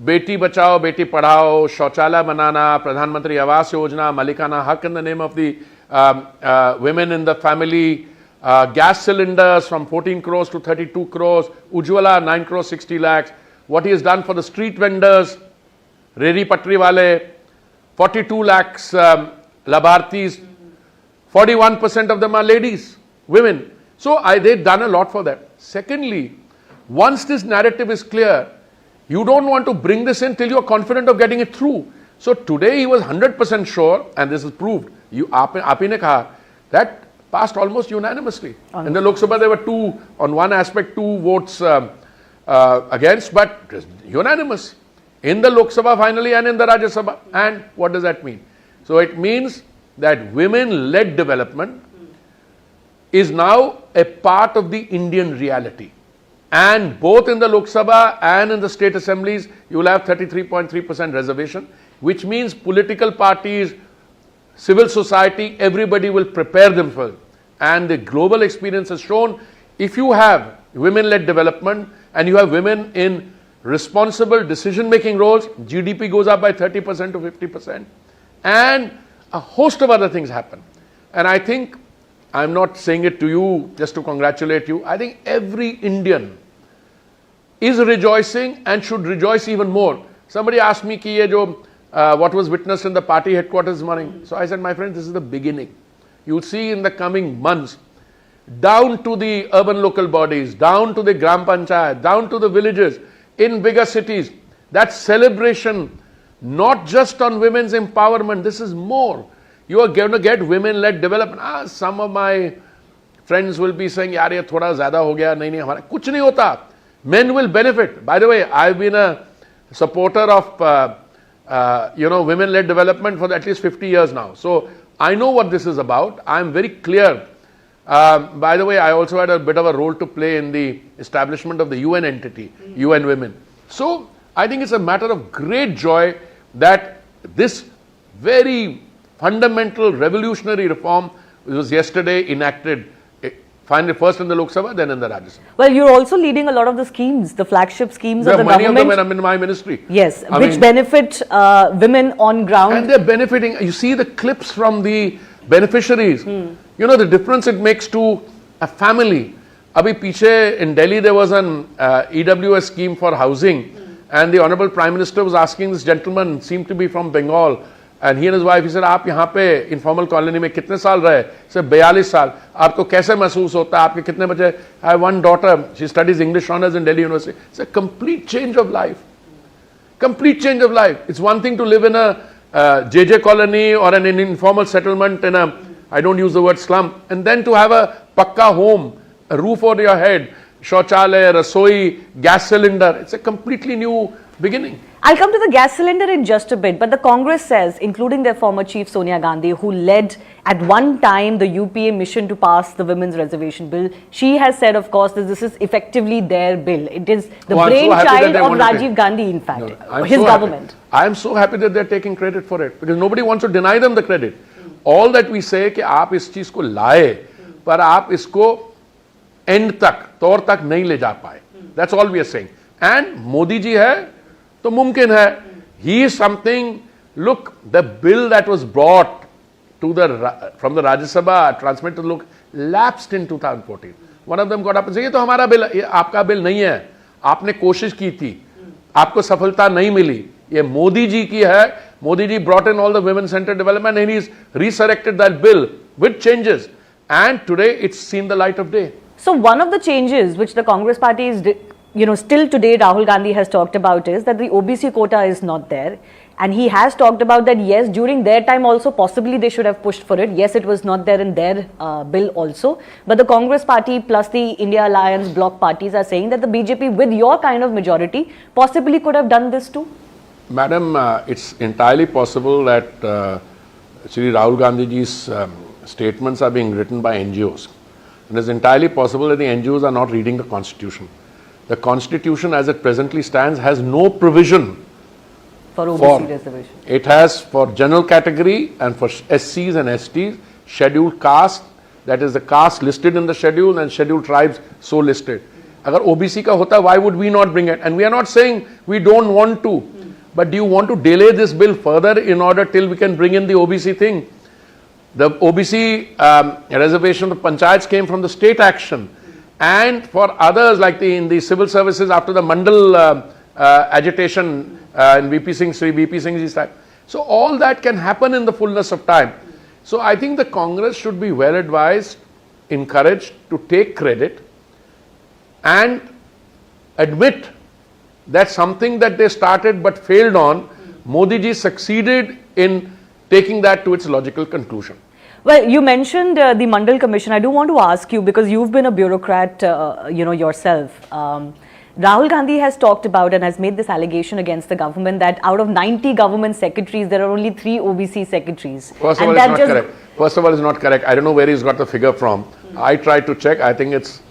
I: Beti Bachao, Beti Padhao, Shauchala Banana, Pradhan Mantri Awas Yojana, Malikana Haq in the name of the women in the family, gas cylinders from 14 crores to 32 crores, Ujjwala 9 crores 60 lakhs, what he has done for the street vendors, Reri Patri Wale, 42 lakhs Labhartis, 41% of them are ladies, women. So they've done a lot for that. Secondly, once this narrative is clear, you don't want to bring this in till you are confident of getting it through. So today he was 100% sure, and this is proved. Aap ne kaha that passed almost unanimously. In the Lok Sabha there were two, on one aspect, 2 votes against, but it was unanimous. In the Lok Sabha finally and in the Rajya Sabha. And what does that mean? So it means that women-led development is now a part of the Indian reality. And both in the Lok Sabha and in the state assemblies, you will have 33.3% reservation, which means political parties, civil society, everybody will prepare themselves. And the global experience has shown, if you have women-led development and you have women in responsible decision-making roles, GDP goes up by 30% to 50%. And a host of other things happen. And I think, I'm not saying it to you just to congratulate you, I think every Indian is rejoicing and should rejoice even more. Somebody asked me ki ye jo, what was witnessed in the party headquarters this morning. So I said, my friend, this is the beginning. You'll see in the coming months, down to the urban local bodies, down to the Gram Panchayat, down to the villages, in bigger cities, that celebration, not just on women's empowerment, this is more. You are going to get women-led development. Some of my friends will be saying, yaar, ye thoda zyada ho gaya, nahi, hamara. Kuch nahi hota. Men will benefit. By the way, I've been a supporter of, women-led development for at least 50 years now. So I know what this is about. I'm very clear. By the way, I also had a bit of a role to play in the establishment of the UN entity, UN Women. So I think it's a matter of great joy that this very fundamental revolutionary reform was yesterday enacted, finally first in the Lok Sabha, then in the Rajya Sabha.
A: Well, you're also leading a lot of the schemes, the flagship schemes of the
I: many
A: government.
I: Many of them in my ministry.
A: Yes, which benefit women on ground.
I: And they're benefiting. You see the clips from the beneficiaries. You know the difference it makes to a family. Abhi piche in Delhi there was an EWS scheme for housing, and the Honorable Prime Minister was asking this gentleman, seemed to be from Bengal, and he and his wife, he said, "Aap yahan pe informal colony mein kitne saal rahe?" He said, 42 saal. Aapko kaise mahsoos hota? Aapke kitne bache? I have one daughter. She studies English honors in Delhi University. It's a complete change of life. Complete change of life. It's one thing to live in a JJ colony or an informal settlement in a, I don't use the word slum, and then to have a pakka home, a roof over your head, shauchalaya, rasoi, gas cylinder. It's a completely new beginning.
A: I'll come to the gas cylinder in just a bit, but the Congress says, including their former chief Sonia Gandhi, who led at one time the UPA mission to pass the women's reservation bill, she has said, of course, that this is effectively their bill. It is the brainchild of Rajiv Gandhi, in fact, his government.
I: I am so happy that they're taking credit for it, because nobody wants to deny them the credit. All that we say कि आप इस चीज को लाए, पर आप इसको end तक, तौर तक नहीं ले जा पाए. That's all we are saying. And Modi ji है, तो मुमकिन है. He is something. Look, the bill that was brought to from the Rajya Sabha, transmitted to look, lapsed in 2014. One of them got up and said, ये तो हमारा bill, ये आपका bill नहीं है. आपने कोशिश की थी, आपको सफलता नहीं मिली. ये मोदी जी की है. Modi ji brought in all the women-centered development and he's resurrected that bill with changes. And today it's seen the light of day.
A: So one of the changes which the Congress party is, still today Rahul Gandhi has talked about is that the OBC quota is not there. And he has talked about that, yes, during their time also possibly they should have pushed for it. Yes, it was not there in their bill also. But the Congress party plus the India Alliance bloc parties are saying that the BJP with your kind of majority possibly could have done this too.
I: Madam, it's entirely possible that Shri Rahul Gandhi ji's statements are being written by NGOs. And it's entirely possible that the NGOs are not reading the Constitution. The Constitution as it presently stands has no provision
A: for OBC reservation.
I: It has for general category and for SCs and STs, scheduled caste, that is the caste listed in the schedule, and scheduled tribes so listed. Agar OBC ka hota, why would we not bring it? And we are not saying we don't want to. But do you want to delay this bill further in order till we can bring in the OBC thing? The OBC reservation of panchayats came from the state action. And for others like in the civil services after the Mandal agitation in Sri VP Singh's time. So all that can happen in the fullness of time. So I think the Congress should be well advised, encouraged to take credit and admit that something that they started but failed on, Modi ji succeeded in taking that to its logical conclusion.
A: Well, you mentioned the Mandal Commission. I do want to ask you, because you've been a bureaucrat, yourself. Rahul Gandhi has talked about and has made this allegation against the government that out of 90 government secretaries, there are only 3 OBC secretaries.
I: First of all, it's not correct. First of all, it's not correct. I don't know where he's got the figure from. I tried to check. I think it's,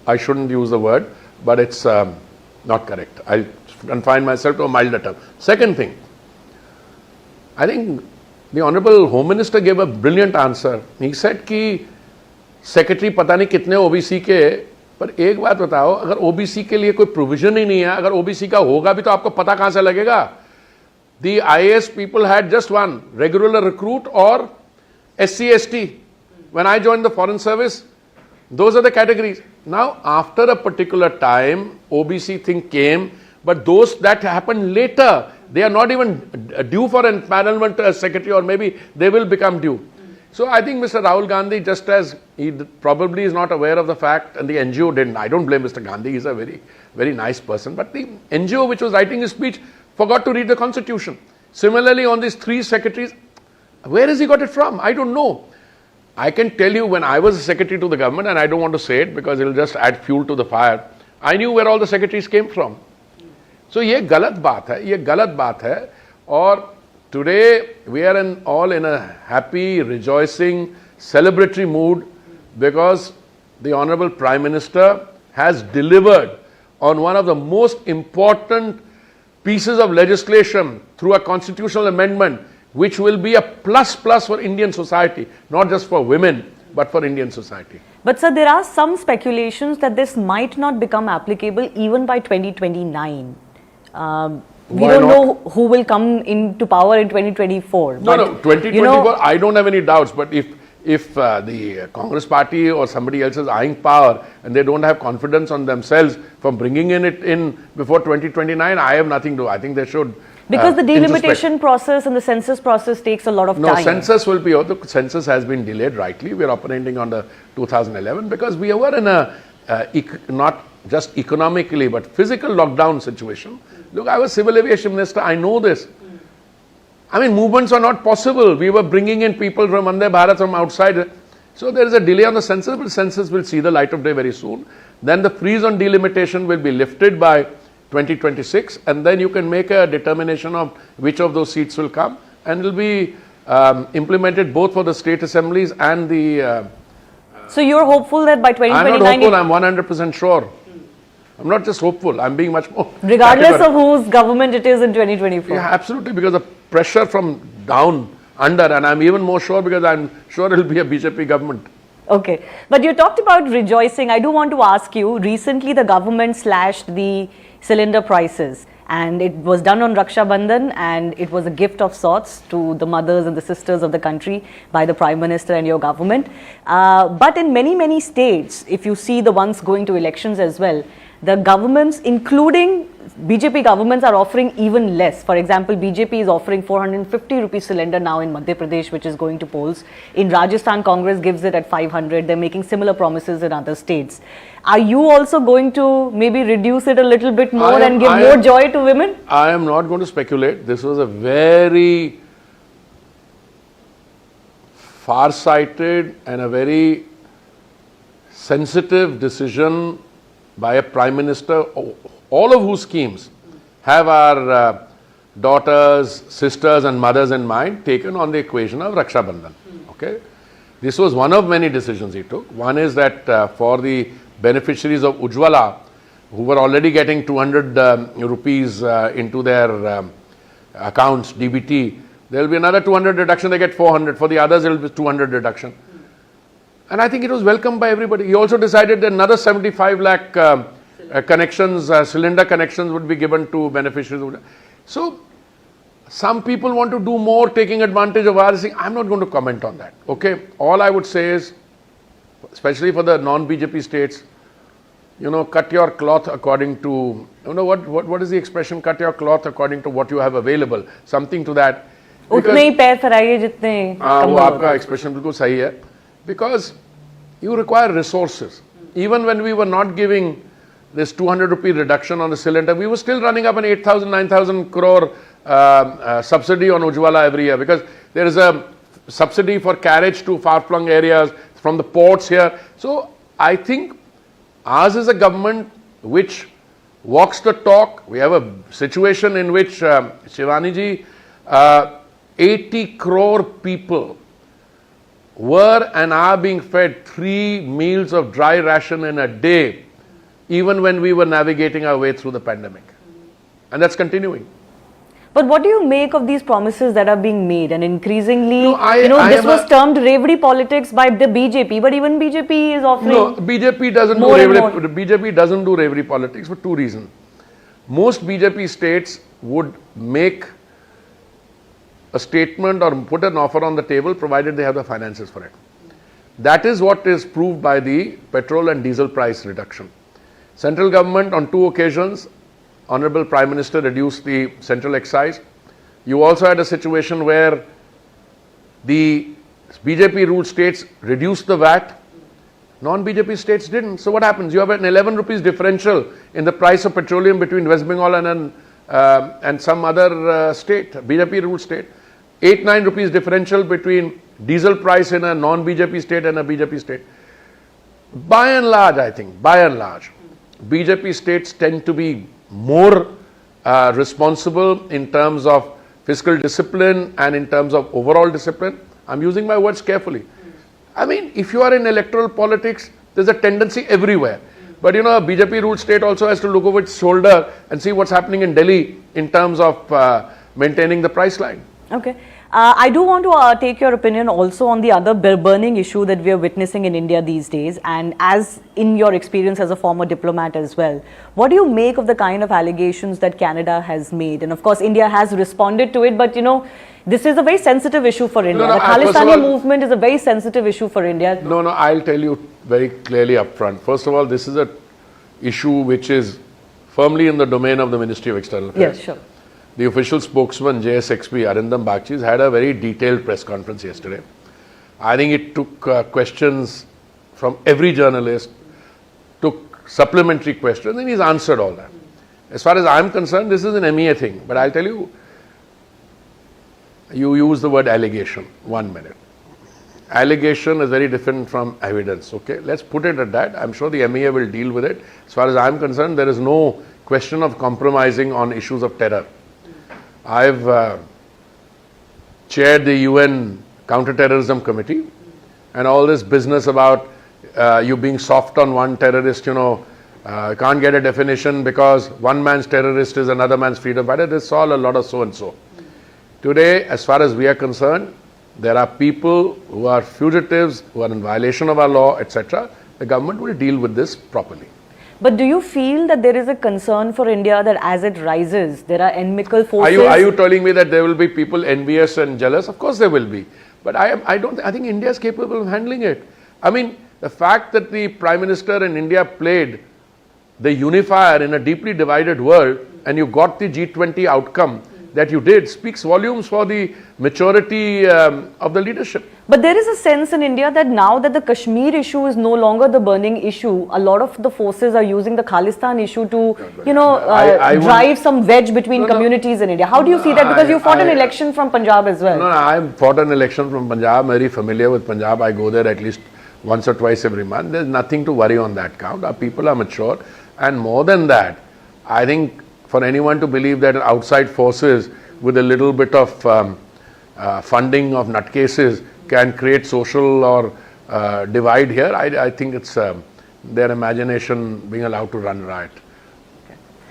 I: I shouldn't use the word, but it's not correct. I confine myself to a milder term. Second thing, I think the Honorable Home Minister gave a brilliant answer. He said कि secretary पता नहीं कितने OBC के, पर एक बात बताओ, अगर OBC के लिए कोई provision ही नहीं है, अगर OBC का होगा भी तो आपको पता कहाँ से लगेगा? The IAS people had just one, regular recruit or SC/ST. When I joined the foreign service, those are the categories. Now, after a particular time, OBC thing came, but those that happened later, they are not even due for empanelment as secretary, or maybe they will become due. So I think Mr. Rahul Gandhi, just as he probably is not aware of the fact, and the NGO didn't, I don't blame Mr. Gandhi, he's a very, very nice person, but the NGO which was writing his speech forgot to read the constitution. Similarly, on these 3 secretaries, where has he got it from? I don't know. I can tell you, when I was a secretary to the government, and I don't want to say it because it will just add fuel to the fire, I knew where all the secretaries came from. So ये गलत बात है, और today we are all in a happy, rejoicing, celebratory mood because the Honorable Prime Minister has delivered on one of the most important pieces of legislation through a constitutional amendment, which will be a plus for Indian society, not just for women, but for Indian society.
A: But sir, there are some speculations that this might not become applicable even by 2029. We don't know who will come into power in 2024.
I: No, 2024, I don't have any doubts, but if the Congress party or somebody else is eyeing power and they don't have confidence on themselves from bringing it in before 2029, I have nothing to, I think they should.
A: Because the delimitation process and the census process takes a lot of time.
I: No, census will be, the census has been delayed rightly. We are operating on the 2011 because we were in a, not just economically, but physical lockdown situation. Look, I was civil aviation minister, I know this. I mean, movements are not possible. We were bringing in people from Vande Bharat from outside. So there is a delay on the census, but census will see the light of day very soon. Then the freeze on delimitation will be lifted by 2026, and then you can make a determination of which of those seats will come, and it will be implemented both for the state assemblies and the...
A: So you're hopeful that by 2029...
I: I'm not hopeful, I'm 100% sure. I'm not just hopeful, I'm being much more...
A: Regardless of whose government it is in 2024.
I: Yeah, absolutely, because the pressure from down, under, and I'm even more sure because I'm sure it will be a BJP government.
A: Okay, but you talked about rejoicing. I do want to ask you, recently the government slashed the cylinder prices, and it was done on Raksha Bandhan, and it was a gift of sorts to the mothers and the sisters of the country by the Prime Minister and your government. But in many states, if you see the ones going to elections as well, the governments, including BJP governments, are offering even less. For example, BJP is offering 450 rupees cylinder now in Madhya Pradesh, which is going to polls. In Rajasthan, Congress gives it at 500. They're making similar promises in other states. Are you also going to maybe reduce it a little bit more and give more joy to women?
I: I am not going to speculate. This was a very far-sighted and a very sensitive decision by a Prime Minister, all of whose schemes have our daughters, sisters and mothers in mind, taken on the equation of Raksha Bandhan. Okay? This was one of many decisions he took. One is that for the beneficiaries of Ujjwala, who were already getting 200 rupees into their accounts, DBT, there will be another 200 reduction, they get 400. For the others, it will be 200 reduction. And I think it was welcomed by everybody. He also decided that another 75 lakh connections, cylinder connections would be given to beneficiaries. So, some people want to do more, taking advantage of ours. I'm not going to comment on that. Okay? All I would say is, especially for the non-BJP states, cut your cloth according to, what is the expression? Cut your cloth according to what you have available. Something to that.
A: उतने ही पैर फैलाइए जितने
I: वो आपका expression बिल्कुल सही है. Because you require resources. Even when we were not giving this 200 rupee reduction on the cylinder, we were still running up an 8,000, 9,000 crore subsidy on Ujjwala every year, because there is a subsidy for carriage to far-flung areas from the ports here. So I think ours is a government which walks the talk. We have a situation in which, Shivani ji, 80 crore people were and are being fed 3 meals of dry ration in a day, even when we were navigating our way through the pandemic. And that's continuing.
A: But what do you make of these promises that are being made? And increasingly,
I: No,
A: this was termed reverie politics by the BJP, but even BJP is offering.
I: No, BJP doesn't do reverie. BJP doesn't do reverie politics for 2 reasons. Most BJP states would make a statement or put an offer on the table provided they have the finances for it. That is what is proved by the petrol and diesel price reduction. Central government on 2 occasions, Honorable Prime Minister reduced the central excise. You also had a situation where the BJP ruled states reduced the VAT, non-BJP states didn't. So what happens? You have an 11 rupees differential in the price of petroleum between West Bengal and some other state, BJP ruled state. 8-9 rupees differential between diesel price in a non-BJP state and a BJP state. By and large, I think, BJP states tend to be more responsible in terms of fiscal discipline and in terms of overall discipline. I'm using my words carefully. I mean, if you are in electoral politics, there's a tendency everywhere. But a BJP ruled state also has to look over its shoulder and see what's happening in Delhi in terms of maintaining the price line.
A: Okay. I do want to take your opinion also on the other burning issue that we are witnessing in India these days, and as in your experience as a former diplomat as well. What do you make of the kind of allegations that Canada has made? And of course, India has responded to it, but this is a very sensitive issue for India. The Khalistani movement is a very sensitive issue for India.
I: No, I'll tell you very clearly up front. First of all, this is an issue which is firmly in the domain of the Ministry of External Affairs.
A: Yes, sure.
I: The official spokesman, JSXP, Arindam Bagchis, had a very detailed press conference yesterday. I think it took questions from every journalist, took supplementary questions, and he's answered all that. As far as I'm concerned, this is an MEA thing. But I'll tell you, you use the word allegation. 1 minute. Allegation is very different from evidence. Okay, let's put it at that. I'm sure the MEA will deal with it. As far as I'm concerned, there is no question of compromising on issues of terror. I've chaired the UN Counter-Terrorism Committee, and all this business about you being soft on one terrorist, can't get a definition because one man's terrorist is another man's freedom fighter. This is all a lot of so and so. Today, as far as we are concerned, there are people who are fugitives, who are in violation of our law, etc. The government will deal with this properly.
A: But do you feel that there is a concern for India that as it rises, there are inimical forces?
I: Are you telling me that there will be people envious and jealous? Of course there will be. But I think India is capable of handling it. I mean, the fact that the Prime Minister and India played the unifier in a deeply divided world and you got the G20 outcome that you did speaks volumes for the maturity of the leadership.
A: But there is a sense in India that now that the Kashmir issue is no longer the burning issue, a lot of the forces are using the Khalistan issue to, drive some wedge between communities in India. How do you see that? Because you fought an election from Punjab as well.
I: No, I fought an election from Punjab. I'm very familiar with Punjab. I go there at least once or twice every month. There's nothing to worry on that count. Our people are mature. And more than that, I think for anyone to believe that outside forces with a little bit of funding of nutcases can create social or divide here, I think it's their imagination being allowed to run riot.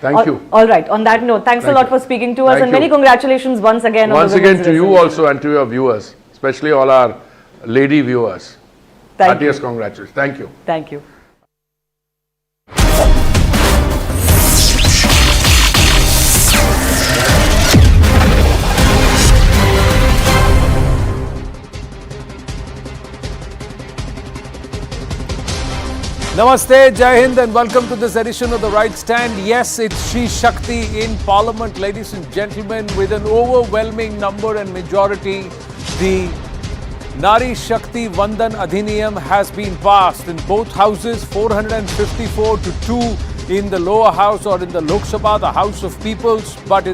I: Thank you.
A: All right. On that note, thanks a lot for speaking to us, and many congratulations once again.
I: Once again to you also and to your viewers, especially all our lady viewers. Heartiest congratulations. Thank you.
A: Thank you.
M: Namaste, Jai Hind, and welcome to this edition of The Right Stand. Yes, it's Shri Shakti in Parliament, ladies and gentlemen, with an overwhelming number and majority. The Nari Shakti Vandan Adhiniyam has been passed in both houses, 454 to 2. in the lower house or in the Lok Sabha, the House of Peoples, but in